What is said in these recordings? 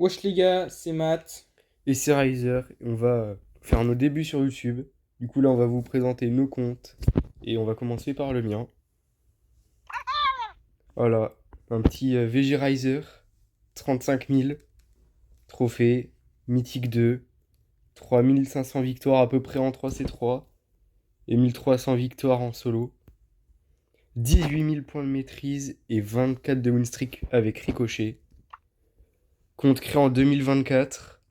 Wesh les gars, c'est Matt. Et c'est Riser, et on va faire nos débuts sur YouTube. Du coup là on va vous présenter nos comptes et on va commencer par le mien. Voilà, un petit VG Riser, 35 000 trophées, Mythique 2, 3500 victoires à peu près en 3C3 et 1300 victoires en solo, 18 000 points de maîtrise et 24 de win streak avec Ricochet. Compte créé en 2024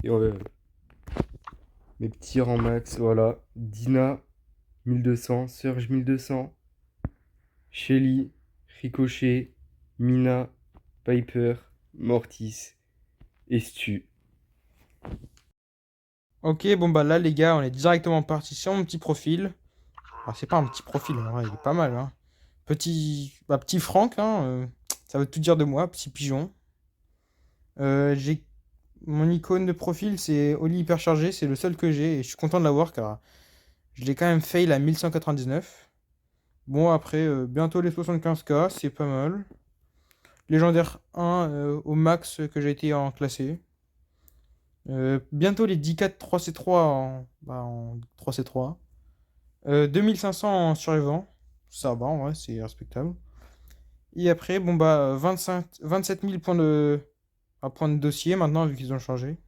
et mes petits rangs max, voilà, Dina 1200, Surge 1200, Shelly, Ricochet, Mina, Piper, Mortis et Stu. Ok, bon bah là les gars, on est directement parti sur mon petit profil. Alors c'est pas un petit profil, en vrai, il est pas mal, hein. Petit Franck, hein, ça veut tout dire de moi, petit pigeon. J'ai mon icône de profil, c'est Oli hyperchargé, c'est le seul que j'ai et je suis content de l'avoir car je l'ai quand même fail à 1199. Bon après, bientôt les 75K, c'est pas mal. Légendaire 1 au max que j'ai été en classé. Bientôt les 10K 3C3 en 3C3. 2500 en survivant. Ça va, en vrai, c'est respectable. Et après, bon bah, 27 000 points de dossier maintenant, vu qu'ils ont changé.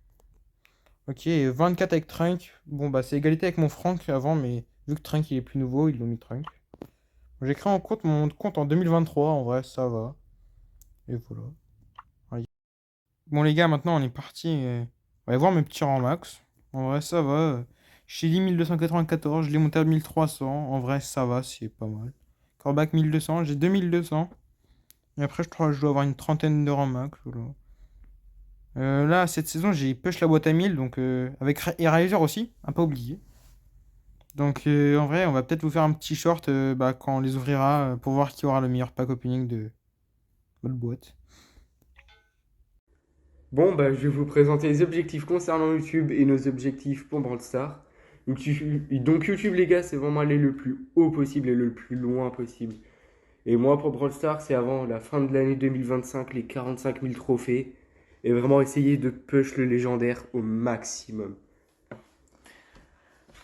Ok, et 24 avec Trunk. Bon bah, c'est égalité avec mon Frank avant, mais vu que Trunk il est plus nouveau, ils l'ont mis Trunk. J'ai créé mon compte en 2023, en vrai, ça va. Et voilà. Ouais. Bon les gars, maintenant on est parti. On va voir mes petits rangs max. En vrai, ça va. Shelly 1294, je l'ai monté à 1300. En vrai, ça va, c'est pas mal. Corbac 1200, j'ai 2200. Et après, je crois que je dois avoir une trentaine de rangs max. Voilà. Là, cette saison, j'ai push la boîte à 1000, donc avec Eraser aussi, à pas oublier. Donc en vrai, on va peut-être vous faire un petit short quand on les ouvrira pour voir qui aura le meilleur pack opening de votre boîte. Bon, bah, je vais vous présenter les objectifs concernant YouTube et nos objectifs pour Brawl Stars. Donc YouTube, les gars, c'est vraiment aller le plus haut possible et le plus loin possible. Et moi, pour Brawl Stars, c'est avant la fin de l'année 2025, les 45 000 trophées. Et vraiment essayer de push le légendaire au maximum.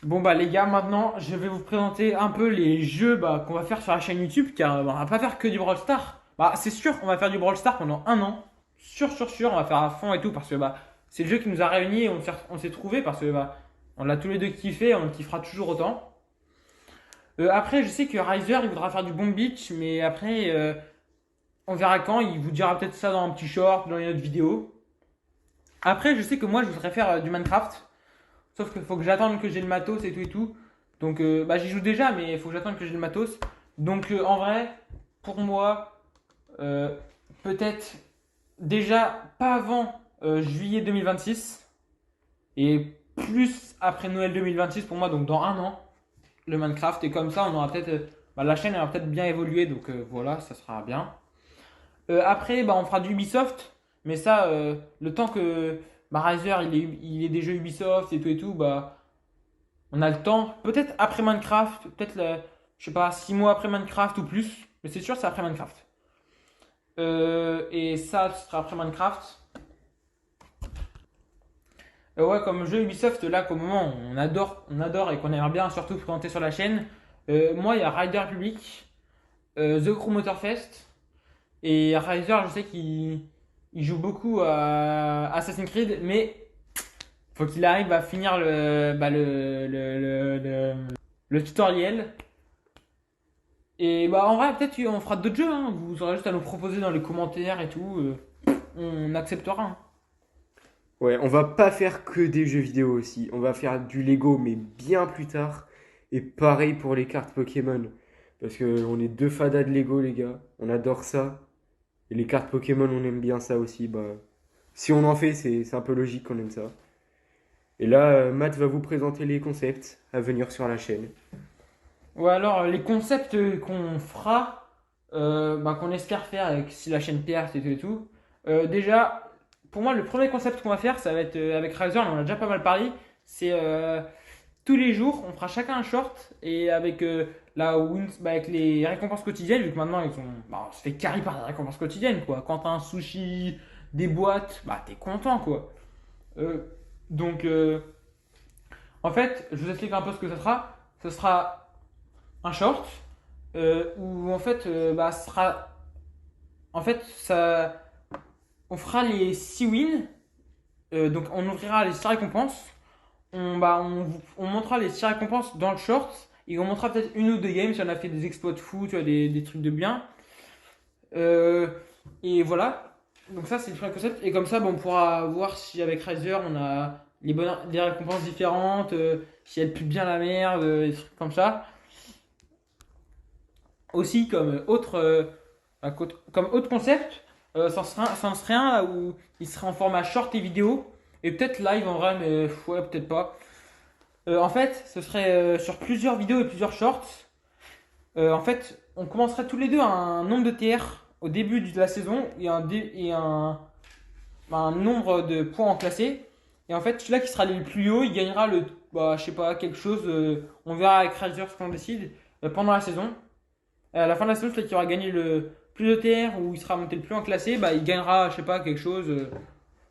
Bon bah les gars, maintenant je vais vous présenter un peu les jeux qu'on va faire sur la chaîne YouTube car on va pas faire que du Brawl Stars. Bah c'est sûr, on va faire du Brawl Stars pendant un an. Sûr, on va faire à fond et tout parce que c'est le jeu qui nous a réunis et on s'est trouvé parce que on l'a tous les deux kiffé et on le kiffera toujours autant. Après je sais que Riser il voudra faire du Bomb Beach mais après on verra quand, il vous dira peut-être ça dans un petit short, dans une autre vidéo. Après je sais que moi je voudrais faire du Minecraft. Sauf qu'il faut que j'attende que j'ai le matos et tout et tout. Donc j'y joue déjà, mais il faut que j'attende que j'ai le matos. Donc en vrai, pour moi, euh, peut-être déjà pas avant juillet 2026 et plus après Noël 2026 pour moi, donc dans un an, le Minecraft. Et comme ça, on aura peut-être la chaîne elle va peut-être bien évoluer, donc voilà, ça sera bien. Après, on fera du Ubisoft, mais ça, le temps que Riser il est des jeux Ubisoft et tout, on a le temps. Peut-être après Minecraft, peut-être, je sais pas, 6 mois après Minecraft ou plus, mais c'est sûr, c'est après Minecraft. Et ça, ce sera après Minecraft. Ouais, comme jeu Ubisoft, là, qu'au moment, on adore et qu'on aimerait bien surtout présenter sur la chaîne. Moi, il y a Rider Republic, The Crew Motorfest, et Riser, je sais qu'il joue beaucoup à Assassin's Creed, mais faut qu'il arrive à finir le tutoriel. Et en vrai, peut-être qu'on fera d'autres jeux, hein. Vous aurez juste à nous proposer dans les commentaires et tout. On acceptera, hein. Ouais, on va pas faire que des jeux vidéo aussi. On va faire du Lego, mais bien plus tard. Et pareil pour les cartes Pokémon. Parce que on est deux fadas de Lego, les gars. On adore ça. Et les cartes Pokémon, on aime bien ça aussi. Bah, si on en fait, c'est un peu logique qu'on aime ça. Et là, Matt va vous présenter les concepts à venir sur la chaîne. Ou alors, les concepts qu'on fera, qu'on espère faire avec si la chaîne perce et tout et tout. Déjà, pour moi, le premier concept qu'on va faire, ça va être avec Razer, on en a déjà pas mal parlé. C'est tous les jours, on fera chacun un short et avec avec les récompenses quotidiennes, vu que maintenant on se fait carry par les récompenses quotidiennes quoi. Quand t'as un sushi, des boîtes, bah t'es content quoi. Euh, donc en fait, je vous explique un peu ce que ça sera. Ce sera un short où en fait, ce sera en fait ça, on fera les 6 wins. Donc on ouvrira les 6 récompenses. On montrera les 6 récompenses dans le short. Et on montrera peut-être une ou deux games si on a fait des exploits de fou, tu vois, des trucs de bien. Euh, et voilà. Donc ça, c'est le premier concept. Et comme ça, on pourra voir si avec Riser, on a des récompenses différentes, si elle pue bien la merde, des trucs comme ça. Aussi, comme autre concept, ça en serait un là où il serait en format short et vidéo. Et peut-être live en vrai, mais ouais, peut-être pas. En fait, ce serait sur plusieurs vidéos et plusieurs shorts. En fait, on commencerait tous les deux un nombre de TR au début de la saison et un nombre de points en classé. Et en fait, celui-là qui sera le plus haut, il gagnera je sais pas, quelque chose. On verra avec Razer ce qu'on décide pendant la saison. À la fin de la saison, celui qui aura gagné le plus de TR ou il sera monté le plus en classé, il gagnera, je sais pas, quelque chose,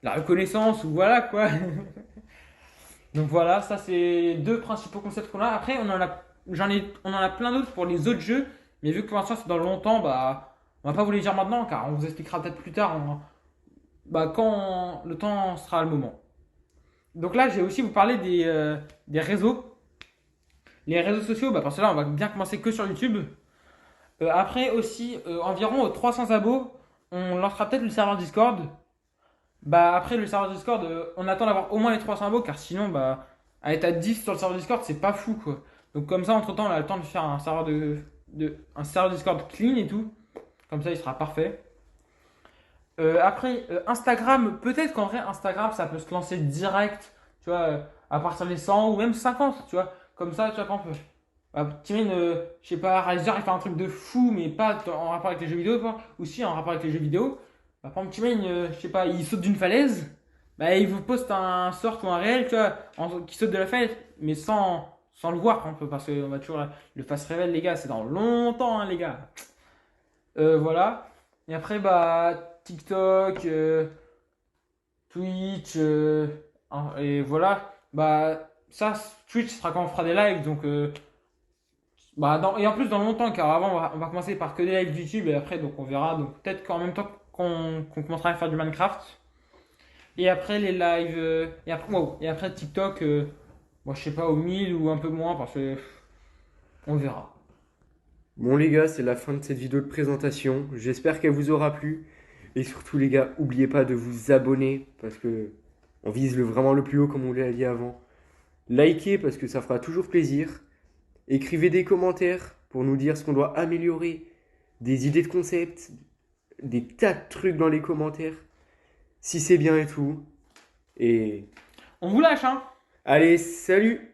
la reconnaissance ou voilà quoi. Donc voilà, ça c'est les deux principaux concepts qu'on a. Après, on en a plein d'autres pour les autres jeux, mais vu que pour l'instant c'est dans longtemps, on va pas vous les dire maintenant, car on vous expliquera peut-être plus tard, quand le temps sera le moment. Donc là, j'ai aussi vous parler des réseaux. Les réseaux sociaux, parce que là, on va bien commencer que sur YouTube. Après aussi, environ 300 abos, on lancera peut-être le serveur Discord. Après le serveur Discord, on attend d'avoir au moins les 300 abos, car sinon, être à 10 sur le serveur Discord, c'est pas fou quoi. Donc comme ça, entre temps, on a le temps de faire un serveur Discord clean et tout. Comme ça, il sera parfait. Après, Instagram, peut-être qu'en vrai, Instagram, ça peut se lancer direct, tu vois, à partir des 100 ou même 50, tu vois. Comme ça, tu vois, quand on peut. T'imagines, je sais pas, Riser, il fait un truc de fou, mais pas en rapport avec les jeux vidéo, quoi. Ou si, en rapport avec les jeux vidéo. Par exemple, t'imagines, je sais pas, il saute d'une falaise, il vous poste un sort ou un réel, tu vois, qui saute de la falaise, mais sans le voir, un peu, parce qu'on va toujours le face révèle, les gars, c'est dans longtemps, hein, les gars. Voilà. Et après, TikTok, Twitch, et voilà. Ça, Twitch sera quand on fera des lives, donc et en plus dans longtemps, car avant on va commencer par que des lives YouTube et après donc on verra. Donc peut-être qu'en même temps qu'on commencera à faire du Minecraft. Et après les lives, et après TikTok, moi je sais pas au 1000 ou un peu moins parce que on verra. Bon les gars, c'est la fin de cette vidéo de présentation. J'espère qu'elle vous aura plu. Et surtout les gars, n'oubliez pas de vous abonner parce que on vise vraiment le plus haut comme on l'a dit avant. Likez parce que ça fera toujours plaisir. Écrivez des commentaires pour nous dire ce qu'on doit améliorer, des idées de concept, des tas de trucs dans les commentaires. Si c'est bien et tout. Et On vous lâche, hein. allez, salut!